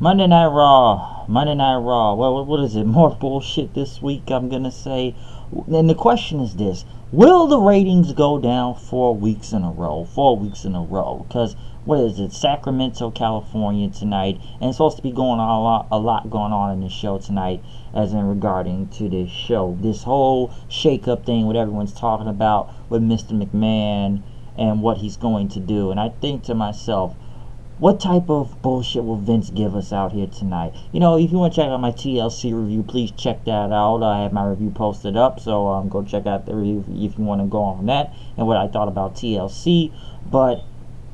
Monday Night Raw. Monday Night Raw. Well, what is it? More bullshit this week, I'm going to say. And the question is this. Will the ratings go down 4 weeks in a row? 4 weeks in a row. Because, what is it? Sacramento, California tonight. And it's supposed to be going on a lot going on in the show tonight, as in regarding to this show. This whole shake-up thing, what everyone's talking about with Mr. McMahon and what he's going to do. And I think to myself, what type of bullshit will Vince give us out here tonight? You know, if you want to check out my TLC review, please check that out. I have my review posted up, so go check out the review if you want to go on that and what I thought about TLC. But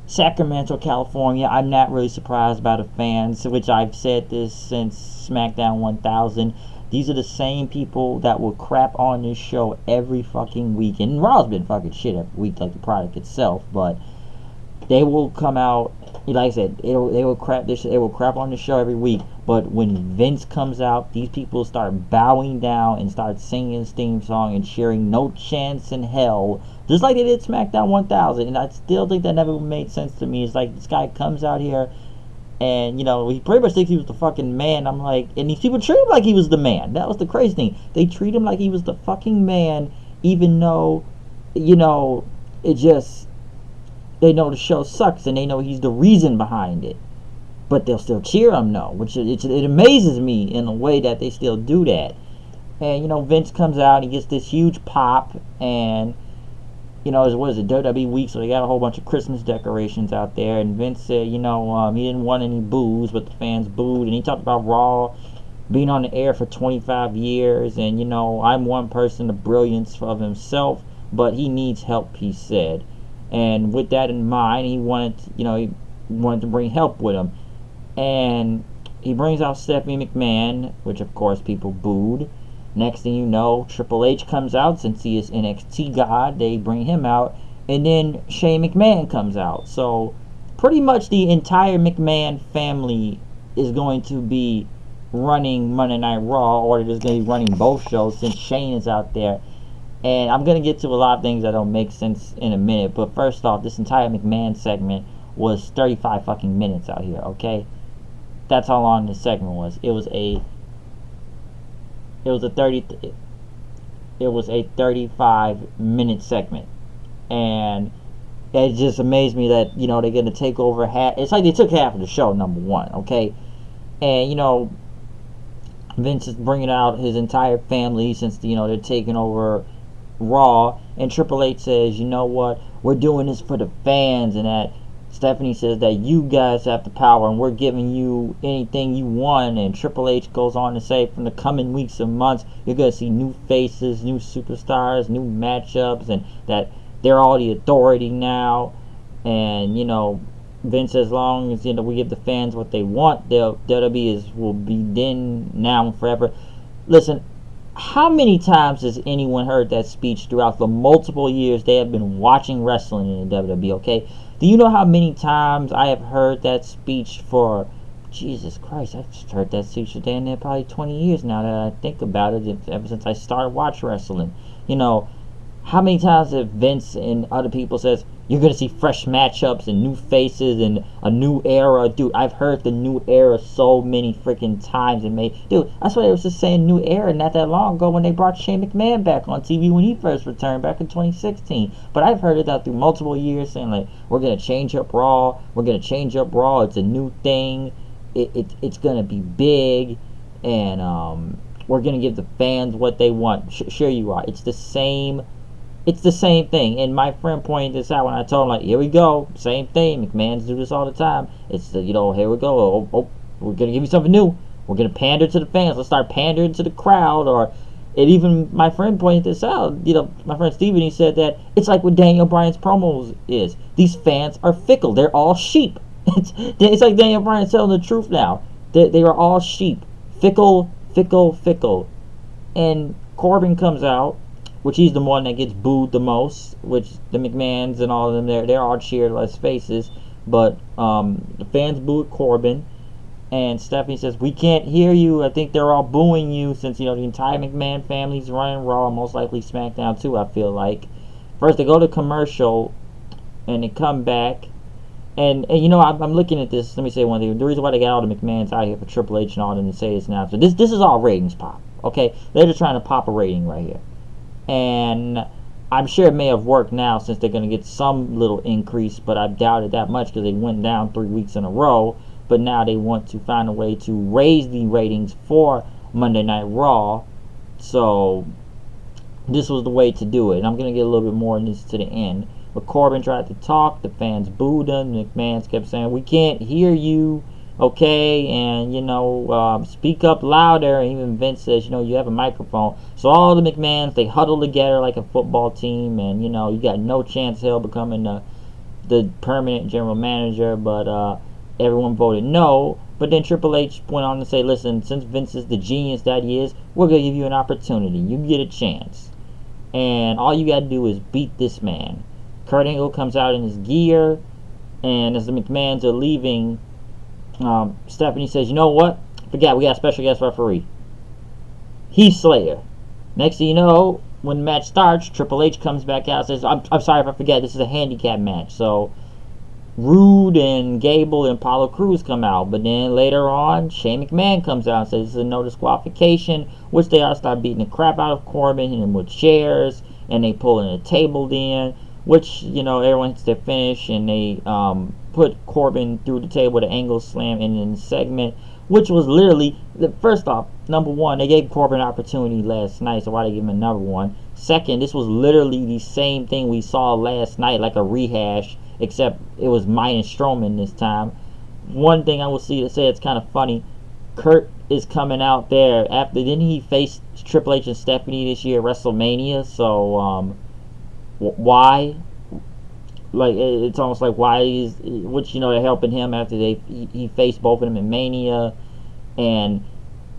Sacramento, California, I'm not really surprised by the fans, which I've said this since SmackDown 1000. These are the same people that will crap on this show every fucking week. And Raw's been fucking shit every week, like the product itself, but they will come out, like I said, they will crap on the show every week. But when Vince comes out, these people start bowing down and start singing his theme song and cheering "No Chance in Hell," just like they did SmackDown 1000. And I still think that never made sense to me. It's like this guy comes out here and, you know, he pretty much thinks he was the fucking man. I'm like, and these people treat him like he was the man. That was the crazy thing. They treat him like he was the fucking man, even though, you know, it just, they know the show sucks and they know he's the reason behind it, but they'll still cheer him, though, which it amazes me in a way that they still do that. And, you know, Vince comes out, he gets this huge pop, and, you know, what is it, WWE week, so they got a whole bunch of Christmas decorations out there, and Vince said, you know, he didn't want any boos, but the fans booed, and he talked about Raw being on the air for 25 years, and, you know, I'm one person, the brilliance of himself, but he needs help, he said. And with that in mind, he wanted to bring help with him. And he brings out Stephanie McMahon, which of course people booed. Next thing you know, Triple H comes out, since he is NXT God, they bring him out. And then Shane McMahon comes out. So pretty much the entire McMahon family is going to be running Monday Night Raw, or they're just going to be running both shows since Shane is out there. And I'm going to get to a lot of things that don't make sense in a minute. But first off, this entire McMahon segment was 35 fucking minutes out here, okay? That's how long this segment was. It was a 35-minute segment. And it just amazed me that, you know, they're going to take over half. It's like they took half of the show, number one, okay? And, you know, Vince is bringing out his entire family since, you know, they're taking over Raw, and Triple H says, you know what, we're doing this for the fans, and that Stephanie says that you guys have the power and we're giving you anything you want. And Triple H goes on to say, from the coming weeks and months, you're going to see new faces, new superstars, new matchups, and that they're all the authority now. And, you know, Vince, as long as, you know, we give the fans what they want, WWE will be then, now, and forever. Listen, how many times has anyone heard that speech throughout the multiple years they have been watching wrestling in the WWE, okay? Do you know how many times I have heard that speech for, Jesus Christ, I've just heard that speech for damn near probably 20 years now that I think about it, ever since I started watching wrestling. You know, how many times have Vince and other people says, you're going to see fresh matchups and new faces and a new era? Dude, I've heard the new era so many freaking times. Dude, that's why they was just saying new era not that long ago when they brought Shane McMahon back on TV when he first returned back in 2016. But I've heard it out through multiple years saying, like, we're going to change up Raw. We're going to change up Raw. It's a new thing. It's going to be big. And we're going to give the fans what they want. Sure you are. It's the same thing. And my friend pointed this out when I told him, like, here we go, same thing. McMahon's do this all the time. It's, you know, here we go. Oh, we're going to give you something new. We're going to pander to the fans. Let's start pandering to the crowd. Or, it even, my friend pointed this out. You know, my friend Steven, he said that it's like what Daniel Bryan's promos is. These fans are fickle. They're all sheep. It's like Daniel Bryan's telling the truth now. They are all sheep. Fickle. And Corbin comes out, which he's the one that gets booed the most, which the McMahons and all of them, they're all cheerless faces. But the fans booed Corbin, and Stephanie says, we can't hear you. I think they're all booing you since, you know, the entire McMahon family's running Raw, most likely SmackDown too, I feel like. First they go to commercial, and they come back, And you know, I'm looking at this. Let me say one thing. The reason why they got all the McMahons out here for Triple H and all them to say this now. So this is all ratings pop. Okay, they're just trying to pop a rating right here, and I'm sure it may have worked now since they're going to get some little increase, but I doubt it that much because they went down 3 weeks in a row. But now they want to find a way to raise the ratings for Monday Night Raw. So this was the way to do it. And I'm going to get a little bit more in this to the end. But Corbin tried to talk. The fans booed him. The McMahons kept saying, "We can't hear you, okay? And, you know, speak up louder." And even Vince says, "You know, you have a microphone." So all the McMahons, they huddle together like a football team. And, you know, you got no chance hell becoming the permanent general manager. But everyone voted no. But then Triple H went on to say, "Listen, since Vince is the genius that he is, we're going to give you an opportunity. You get a chance. And all you got to do is beat this man." Kurt Angle comes out in his gear, and as the McMahons are leaving, Stephanie says, "You know what? Forget, we got a special guest referee. Heath Slater." Next thing you know, when the match starts, Triple H comes back out and says, I'm sorry if I forget, this is a handicap match. So Rude and Gable and Apollo Crews come out. But then later on, Shane McMahon comes out and says this is a no disqualification, which they all start beating the crap out of Corbin, hitting him with chairs, and they pulling a table in. Which, you know, everyone hits their finish, and they put Corbin through the table with an angle slam in the segment, which was literally, first off, number one, they gave Corbin an opportunity last night, so why they give him another one? Second, this was literally the same thing we saw last night, like a rehash, except it was minus Strowman this time. One thing I will say it's kind of funny, Kurt is coming out there after, didn't he face Triple H and Stephanie this year at WrestleMania? So, why? Like, it's almost like why he's, which, you know, they're helping him after he faced both of them in Mania. And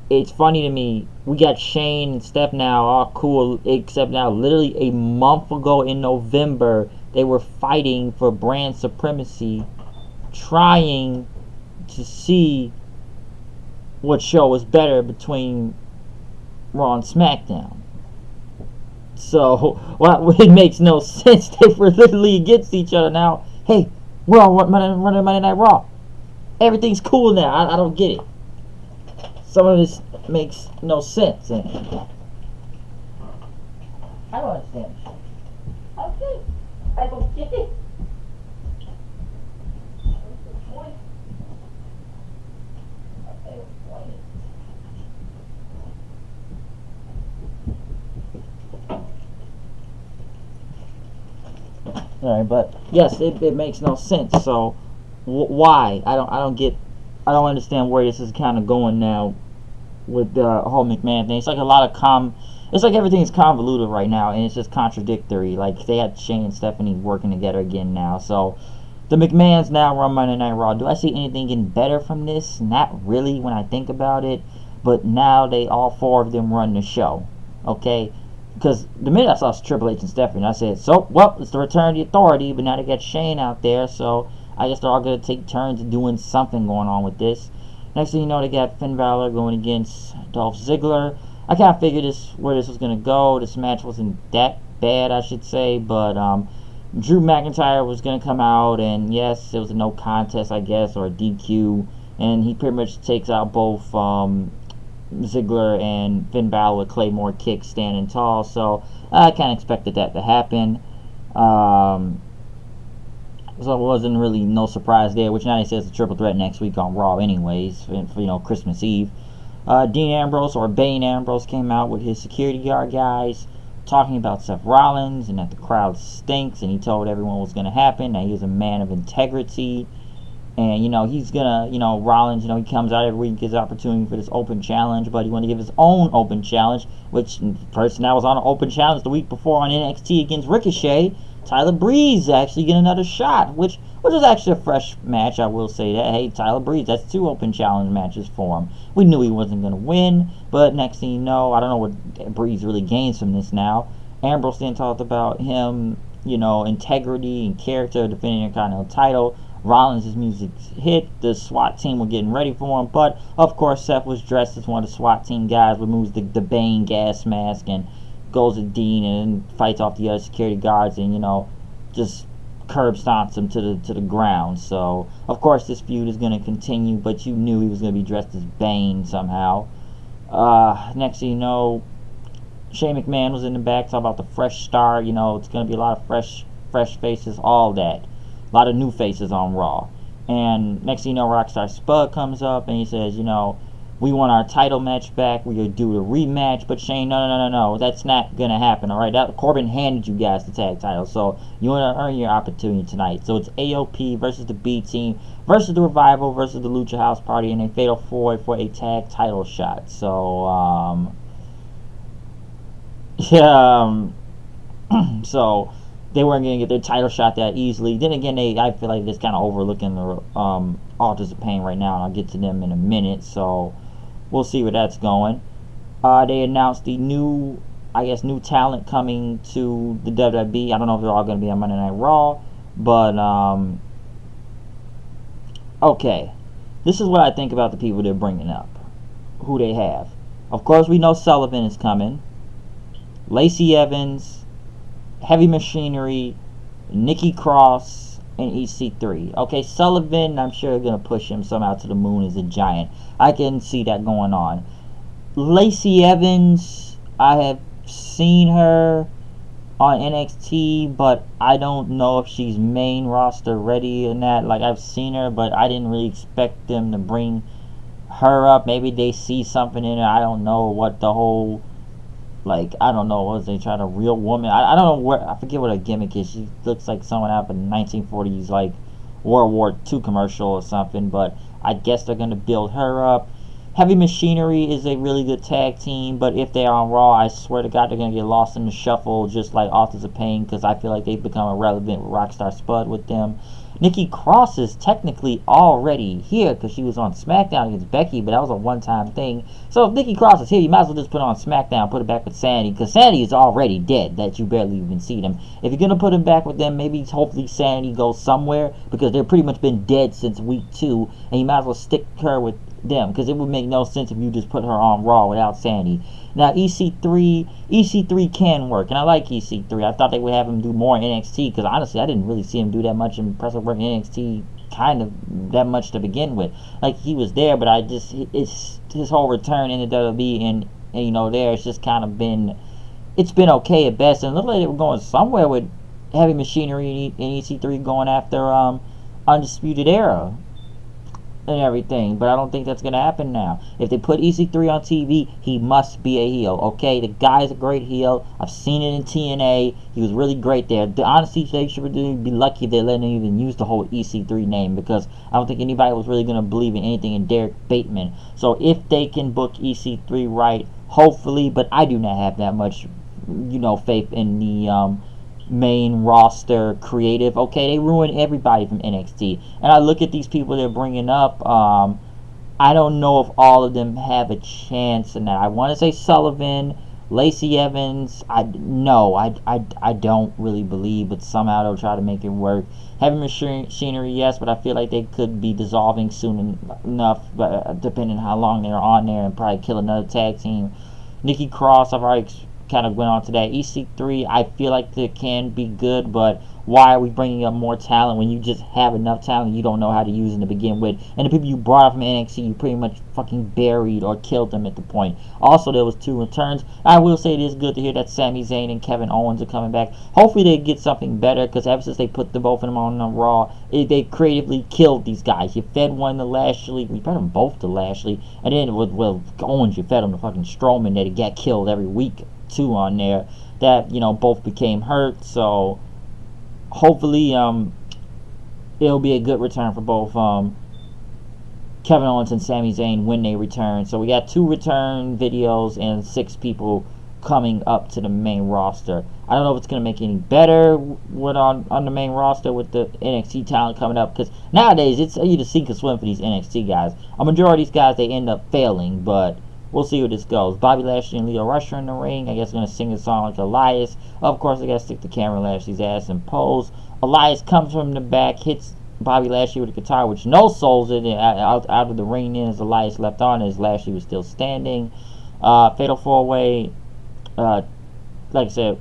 it's funny to me, we got Shane and Steph now all cool, except now literally a month ago in November they were fighting for brand supremacy, trying to see what show was better between Raw and SmackDown. So, well, it makes no sense. They were literally against each other now. Hey, we're on Monday Night Raw. Everything's cool now. I don't get it. Some of this makes no sense. And I don't understand. Okay. I don't get it. Alright, but yes, it makes no sense. So why? I don't understand where this is kind of going now with the whole McMahon thing. It's like a lot of it's like everything's convoluted right now, and it's just contradictory. Like, they had Shane and Stephanie working together again now. So the McMahons now run Monday Night Raw. Do I see anything getting better from this? Not really when I think about it. But now all four of them run the show. Okay? Because the minute I saw Triple H and Stephanie, I said, so, well, it's the return of the authority. But now they got Shane out there. So I guess they're all going to take turns doing something going on with this. Next thing you know, they got Finn Balor going against Dolph Ziggler. I kind of figured where this was going to go. This match wasn't that bad, I should say. But Drew McIntyre was going to come out. And yes, it was a no contest, I guess, or a DQ. And he pretty much takes out both Ziggler and Finn Balor with Claymore kicks standing tall. So I kind of expected that to happen. So it wasn't really no surprise there, which now they say it's a triple threat next week on Raw anyways, for Christmas Eve. Dean Ambrose, or Bane Ambrose, came out with his security guard guys talking about Seth Rollins and that the crowd stinks, and he told everyone what was going to happen, that he was a man of integrity. And, he's going to, Rollins, he comes out every week, gets an opportunity for this open challenge, but he wanted to give his own open challenge, which the person that was on an open challenge the week before on NXT against Ricochet, Tyler Breeze, actually get another shot, which was actually a fresh match, I will say that. Hey, Tyler Breeze, that's 2 open challenge matches for him. We knew he wasn't going to win, but next thing you know, I don't know what Breeze really gains from this now. Ambrose then talked about him, integrity and character, defending the Intercontinental title. Rollins' music hit, the SWAT team were getting ready for him, but of course Seth was dressed as one of the SWAT team guys, removes the Bane gas mask and goes to Dean and fights off the other security guards and, just curb stomps him to the ground. So of course this feud is going to continue, but you knew he was going to be dressed as Bane somehow. Next thing you know, Shane McMahon was in the back talking about the fresh start. You know, it's going to be a lot of fresh faces, all that. A lot of new faces on Raw. And next thing you know, Rockstar Spud comes up and he says, you know, we want our title match back. We're going to do the rematch. But Shane, no. That's not going to happen, all right? Corbin handed you guys the tag title. So you want to earn your opportunity tonight. So it's AOP versus the B Team versus the Revival versus the Lucha House Party in a fatal 4-way for a tag title shot. So, so they weren't going to get their title shot that easily. Then again, I feel like they're just kind of overlooking the Authors of Pain right now, and I'll get to them in a minute. So we'll see where that's going. They announced the new talent coming to the WWE. I don't know if they're all going to be on Monday Night Raw, but okay. This is what I think about the people they're bringing up, who they have. Of course, we know Sullivan is coming. Lacey Evans, Heavy Machinery, Nikki Cross, and EC3. Okay, Sullivan, I'm sure they're going to push him somehow to the moon as a giant. I can see that going on. Lacey Evans, I have seen her on NXT, but I don't know if she's main roster ready in that. Like, I've seen her, but I didn't really expect them to bring her up. Maybe they see something in her. I don't know what the whole... Like, I don't know, was they trying to real woman? I don't know where, I forget what her gimmick is. She looks like someone out of a 1940s, like, World War II commercial or something, but I guess they're going to build her up. Heavy Machinery is a really good tag team, but if they are on Raw, I swear to God, they're going to get lost in the shuffle, just like Authors of Pain, because I feel like they've become irrelevant with Rockstar Spud with them. Nikki Cross is technically already here because she was on SmackDown against Becky, but that was a one-time thing. So if Nikki Cross is here, you might as well just put her on SmackDown, put it back with Sandy, because Sandy is already dead, that you barely even see them. If you're going to put him back with them, maybe hopefully Sandy goes somewhere, because they've pretty much been dead since week 2, and you might as well stick her with them, because it would make no sense if you just put her on Raw without Sandy. Now EC3 can work, and I like EC3. I thought they would have him do more in NXT, because honestly I didn't really see him do that much impressive work in NXT, kind of that much to begin with. Like, he was there, but it's his whole return in the WWE, and you know, there it's just kind of been, it's been okay at best, and it looked like they were going somewhere with Heavy Machinery and EC3 going after Undisputed Era and everything, but I don't think that's going to happen now. If they put EC3 on TV, he must be a heel, okay? The guy's a great heel. I've seen it in TNA. He was really great there. Honestly, they should be lucky if they let him even use the whole EC3 name, because I don't think anybody was really going to believe in anything in Derek Bateman. So if they can book EC3 right, hopefully, but I do not have that much, you know, faith in the main roster creative. Okay, they ruined everybody from NXT, and I look at these people they're bringing up. I don't know if all of them have a chance in that. I want to say Sullivan, Lacey Evans. I don't really believe, but somehow they'll try to make it work. Heavy Machinery, yes, but I feel like they could be dissolving soon enough, depending on how long they're on there, and probably kill another tag team. Nikki Cross, I've already kind of went on to that. EC3, I feel like they can be good, but why are we bringing up more talent when you just have enough talent you don't know how to use them to begin with? And the people you brought up from NXT, you pretty much fucking buried or killed them at the point. Also, there was 2 returns. I will say it is good to hear that Sami Zayn and Kevin Owens are coming back. Hopefully they get something better, because ever since they put the both of them on Raw, they creatively killed these guys. You fed one to Lashley, you fed them both to Lashley, and then with Owens, you fed them to fucking Strowman that got killed every week. 2 on there that, you know, both became hurt. So hopefully it'll be a good return for both Kevin Owens and Sami Zayn when they return. So we got 2 return videos and 6 people coming up to the main roster. I don't know if it's going to make any better with on the main roster with the NXT talent coming up, because nowadays it's either sink or swim for these NXT guys. A majority of these guys, they end up failing, but we'll see where this goes. Bobby Lashley and Leo Rush are in the ring. I guess they're going to sing a song like Elias. Of course, they got to stick the camera in Lashley's ass and pose. Elias comes from the back, hits Bobby Lashley with a guitar, which no souls it out of the ring then as Elias left on, as Lashley was still standing. Fatal 4-way, like I said,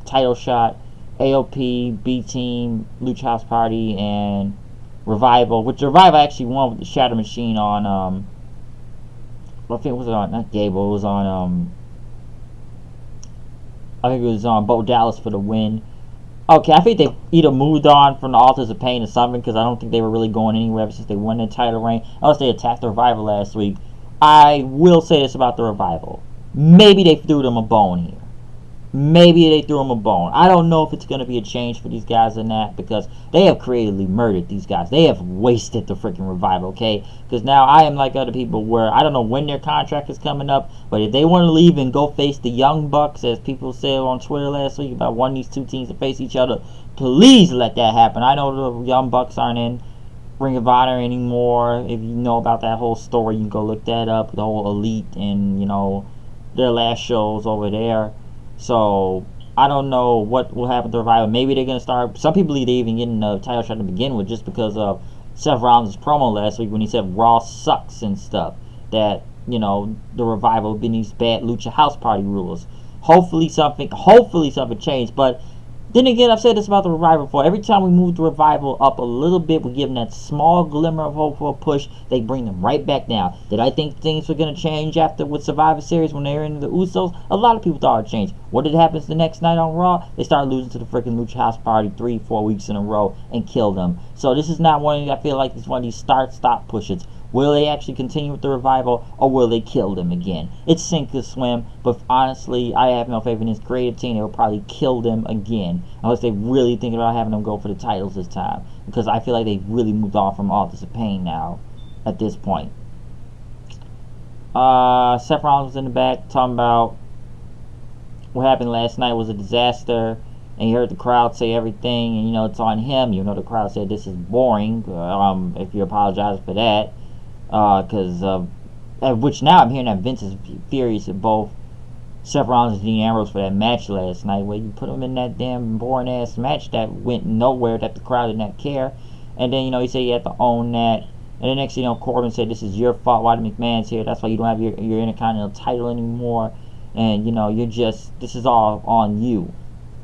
title shot. AOP, B-Team, Lucha House Party, and Revival, which Revival actually won with the Shatter Machine on, I think it was on, not Gable, it was on, I think it was on Bo Dallas for the win. Okay, I think they either moved on from the Authors of Pain or something, because I don't think they were really going anywhere ever since they won the title reign, unless they attacked the Revival last week. I will say this about the Revival. Maybe they threw them a bone here. Maybe they threw them a bone. I don't know if it's going to be a change for these guys in that, because they have creatively murdered these guys. They have wasted the freaking Revival, okay? Because now I am like other people where I don't know when their contract is coming up, but if they want to leave and go face the Young Bucks, as people said on Twitter last week about wanting these two teams to face each other, please let that happen. I know the Young Bucks aren't in Ring of Honor anymore. If you know about that whole story, you can go look that up. The whole Elite and, you know, their last shows over there. So I don't know what will happen to Revival. Maybe they're going to start. Some people they even getting the title shot to begin with just because of Seth Rollins' promo last week when he said Raw sucks and stuff. That, you know, the Revival been these bad Lucha House Party rules. Hopefully something changed. But then again, I've said this about the Revival before. Every time we move the Revival up a little bit, we give them that small glimmer of hope for a push. They bring them right back down. Did I think things were going to change after with Survivor Series when they were in the Usos? A lot of people thought it would change. What did happen the next night on Raw? They started losing to the freaking Lucha House Party 3-4 weeks in a row and killed them. So this is not one. I feel like it's one of these start-stop pushes. Will they actually continue with the Revival, or will they kill them again? It's sink or swim, but honestly, I have no faith in this creative team. They will probably kill them again, unless they really think about having them go for the titles this time. Because I feel like they've really moved on from Authors of Pain now, at this point. Seth Rollins was in the back, talking about what happened last night was a disaster, and he heard the crowd say everything, and, you know, it's on him. You know, the crowd said this is boring, if you apologize for that. Which now I'm hearing that Vince is furious at both Seth Rollins and Dean Ambrose for that match last night, where you put them in that damn boring ass match that went nowhere, that the crowd did not care. And then, you know, he said he had to own that. And then next, you know, Corbin said this is your fault why the McMahon's here. That's why you don't have your Intercontinental title anymore. And, you know, this is all on you.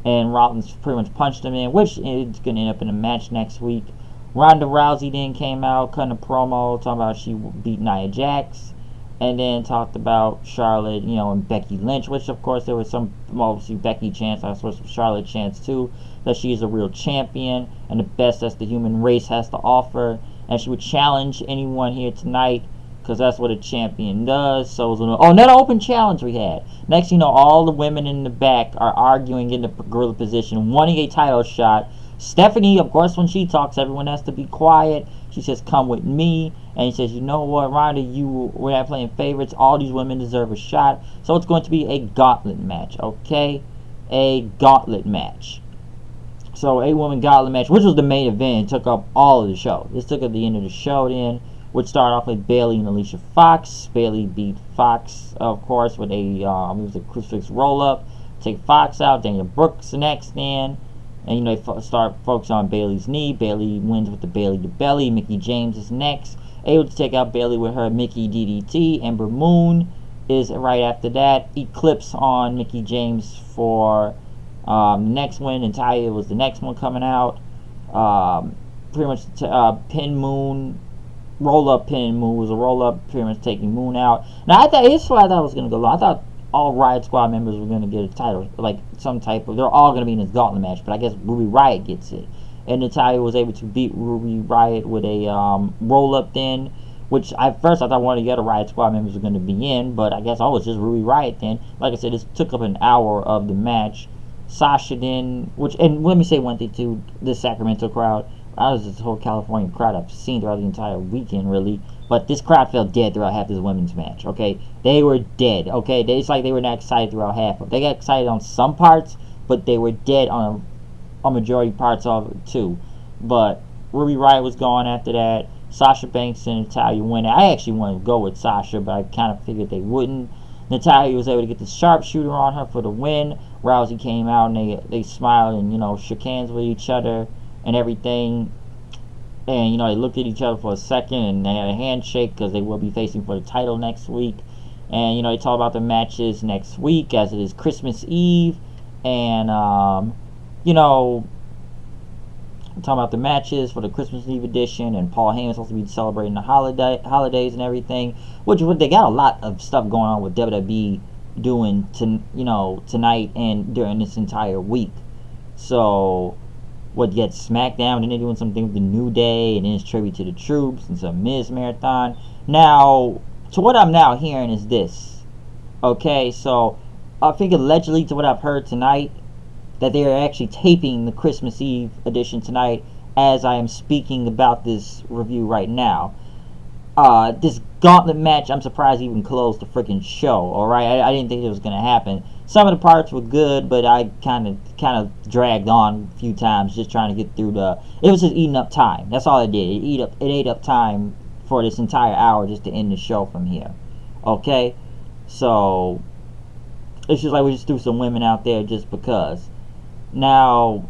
And Rollins pretty much punched him in, which is going to end up in a match next week. Ronda Rousey then came out, cutting a promo, talking about she beat Nia Jax, and then talked about Charlotte, you know, and Becky Lynch, which of course there was some, obviously Becky chants, I suppose some Charlotte chants too, that she is a real champion and the best that the human race has to offer, and she would challenge anyone here tonight, because that's what a champion does. So it was another open challenge we had. Next, you know, all the women in the back are arguing in the gorilla position, wanting a title shot. Stephanie, of course, when she talks, everyone has to be quiet. She says, come with me. And he says, you know what, Ronda, we're not playing favorites. All these women deserve a shot. So it's going to be a gauntlet match, okay? A gauntlet match. So a woman gauntlet match, which was the main event, took up all of the show. This took up the end of the show then, which started off with Bayley and Alicia Fox. Bayley beat Fox, of course, with a crucifix roll-up. Take Fox out. Daniel Brooks next then. And, you know, they start focusing on Bayley's knee. Bayley wins with the Bayley to belly. Mickie James is next, able to take out Bayley with her Mickey DDT. Ember Moon is right after that. Eclipse on Mickie James for the next win. And Talia was the next one coming out. Pretty much pin Moon. Roll-up pin Moon was a roll-up, pretty much taking Moon out. Now, here's what I thought was going to go long. I thought all Riot Squad members were going to get a title, like some type of, they're all going to be in this gauntlet match, but I guess Ruby Riott gets it. And Natalya was able to beat Ruby Riott with a roll-up then, which at first I thought one of the other Riot Squad members were going to be in, but I guess it's just Ruby Riott then. Like I said, this took up an hour of the match. Sasha then, and let me say one thing too, this Sacramento crowd, I was this whole California crowd I've seen throughout the entire weekend, really. But this crowd felt dead throughout half this women's match, okay? They were dead, okay? It's like they were not excited throughout half of it. They got excited on some parts, but they were dead on a majority parts of it, too. But Ruby Riott was gone after that. Sasha Banks and Natalya win. I actually wanted to go with Sasha, but I kind of figured they wouldn't. Natalya was able to get the sharpshooter on her for the win. Rousey came out and they smiled and, you know, shook hands with each other and everything. And, you know, they looked at each other for a second and they had a handshake because they will be facing for the title next week. And, you know, they talk about the matches next week as it is Christmas Eve. And you know, talking about the matches for the Christmas Eve edition, and Paul Heyman's supposed to be celebrating the holidays and everything. Which they got a lot of stuff going on with WWE doing tonight and during this entire week. So what gets SmackDown, and then they're doing something with the New Day, and then it's tribute to the troops and some Miz marathon. Now, to what I'm now hearing is this. Okay, so I think allegedly, to what I've heard tonight, that they are actually taping the Christmas Eve edition tonight as I am speaking about this review right now. This Gauntlet match, I'm surprised even closed the freaking show. Alright, I didn't think it was going to happen. Some of the parts were good, but I kind of dragged on a few times just trying to get through it was just eating up time. That's all it did. It ate up time for this entire hour just to end the show from here. Okay? So it's just like we just threw some women out there just because. Now,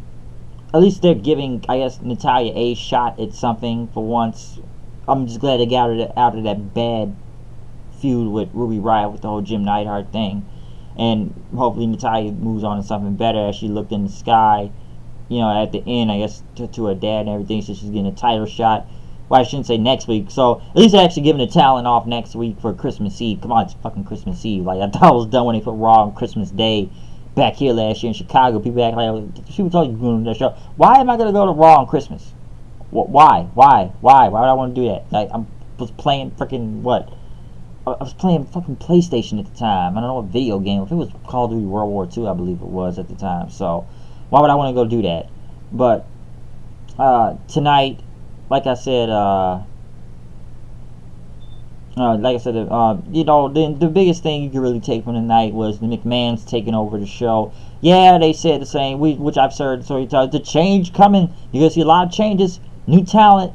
at least they're giving, I guess, Natalya a shot at something for once. I'm just glad they got out of that bad feud with Ruby Riott with the whole Jim Neidhart thing. And hopefully Natalya moves on to something better as she looked in the sky, at the end, I guess, to her dad and everything. So she's getting a title shot. Well, I shouldn't say next week. So at least they're actually giving the talent off next week for Christmas Eve. Come on, it's fucking Christmas Eve. Like, I thought it was done when they put Raw on Christmas Day. Back here last year in Chicago, people act like, people told you going to that show. Why am I going to go to Raw on Christmas? Why would I want to do that? I was playing freaking what? I was playing fucking PlayStation at the time. I don't know what video game. If it was Call of Duty World War II, I believe it was at the time. So why would I want to go do that? But tonight, like I said, the biggest thing you could really take from the night was the McMahon's taking over the show. Yeah, they said the same, which I've heard. So the change coming. You're gonna see a lot of changes, new talent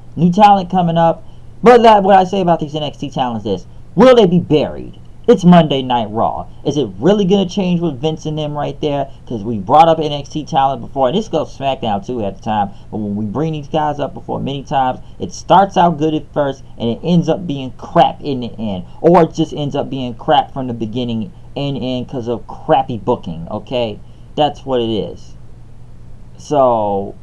coming up. But what I say about these NXT talents is, will they be buried? It's Monday Night Raw. Is it really going to change with Vince and them right there? Because we brought up NXT talent before, and this goes SmackDown too at the time. But when we bring these guys up before many times, it starts out good at first, and it ends up being crap in the end. Or it just ends up being crap from the beginning and end because of crappy booking, okay? That's what it is. So,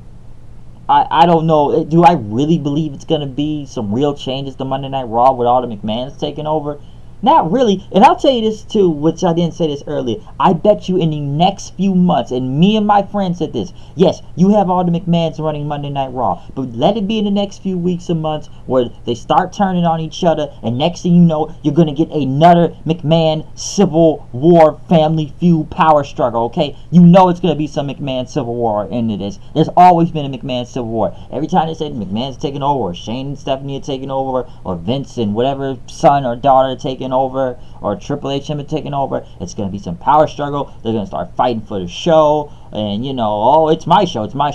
I don't know. Do I really believe it's going to be some real changes to Monday Night Raw with all the McMahons taking over? Not really. And I'll tell you this too, which I didn't say this earlier. I bet you in the next few months, and me and my friend said this, yes, you have all the McMahons running Monday Night Raw, but let it be in the next few weeks and months where they start turning on each other, and next thing you know, you're going to get another McMahon Civil War family feud power struggle, okay? You know it's going to be some McMahon Civil War into this. There's always been a McMahon Civil War. Every time they said McMahon's taking over, or Shane and Stephanie are taking over, or Vince and whatever son or daughter are taking over, or Triple H and taking over, it's going to be some power struggle. They're going to start fighting for the show, and it's my show, it's my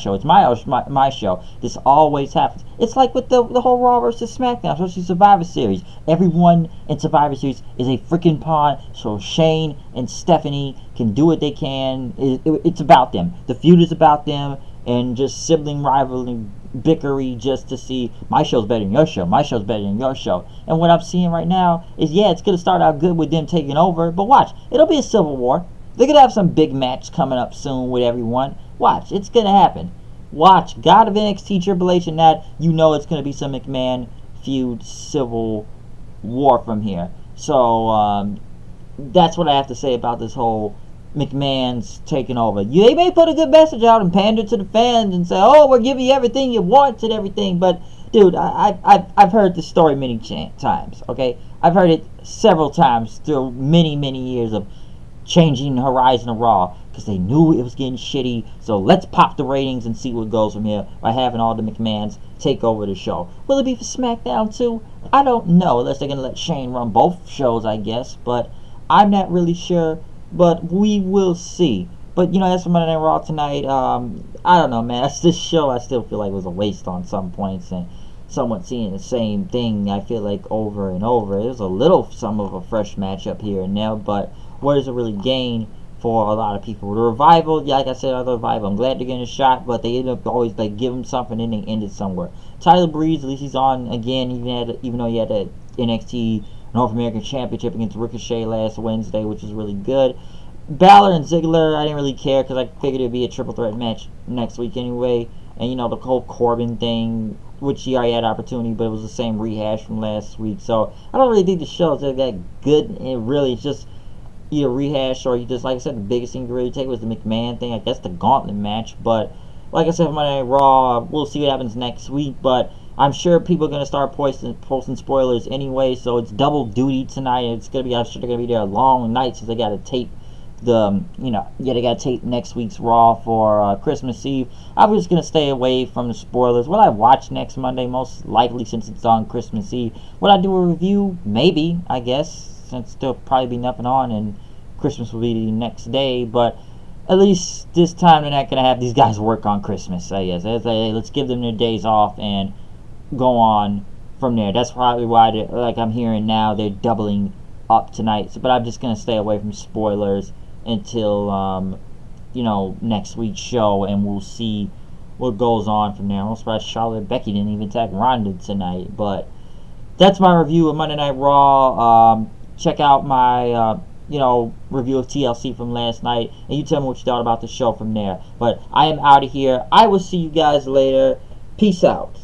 show. This always happens. It's like with the whole Raw versus SmackDown, especially Survivor Series. Everyone in Survivor Series is a freaking pawn, so Shane and Stephanie can do what they can. It's about them. The feud is about them, and just sibling rivalry, bickery, just to see my show's better than your show, my show's better than your show. And what I'm seeing right now is, yeah, it's going to start out good with them taking over, but watch, it'll be a civil war. They're going to have some big match coming up soon with everyone. Watch, it's going to happen. Watch, God of NXT, Triple H, and that, it's going to be some McMahon feud civil war from here. So, that's what I have to say about this whole McMahon's taking over. They may put a good message out and pander to the fans and say, oh, we're giving you everything you want and everything, but dude, I've heard this story many times, okay? I've heard it several times through many years of changing the horizon of Raw because they knew it was getting shitty, so let's pop the ratings and see what goes from here by having all the McMahons take over the show. Will it be for SmackDown too? I don't know, unless they're going to let Shane run both shows, I guess, but I'm not really sure. But we will see. But, that's for Monday Night Raw tonight. I don't know, man. This show I still feel like was a waste on some points. And somewhat seeing the same thing, I feel like, over and over. There's a little, some of a fresh matchup here and there. But what does it really gain for a lot of people? The Revival, like I said, the Revival, I'm glad they're getting a shot. But they end up always, give them something and they end it somewhere. Tyler Breeze, at least he's on again. Even though he had the NXT North American Championship against Ricochet last Wednesday, which is really good. Balor and Ziggler, I didn't really care because I figured it'd be a triple threat match next week anyway. And you know, the whole Corbin thing, which he already had opportunity, but it was the same rehash from last week. So I don't really think the show is that good. And really, it's just either rehash or you just, like I said, the biggest thing to really take was the McMahon thing. I guess the Gauntlet match. But like I said, Monday Night Raw, we'll see what happens next week. But I'm sure people are gonna start posting spoilers anyway. So it's double duty tonight. It's gonna be, I'm sure they're gonna be there a long night since they got to tape they got to tape next week's Raw for Christmas Eve. I'm just going to stay away from the spoilers. Will I watch next Monday? Most likely, since it's on Christmas Eve. Will I do a review? Maybe, I guess, since there'll probably be nothing on and Christmas will be the next day. But at least this time they're not going to have these guys work on Christmas, I guess. Let's give them their days off and go on from there. That's probably why, like I'm hearing now, they're doubling up tonight. But I'm just going to stay away from spoilers until next week's show, and we'll see what goes on from there. I'm surprised Charlotte and Becky didn't even tag Ronda tonight, but that's my review of Monday Night Raw. Check out my review of TLC from last night, and you tell me what you thought about the show from there. But I am out of here. I will see you guys later. Peace out.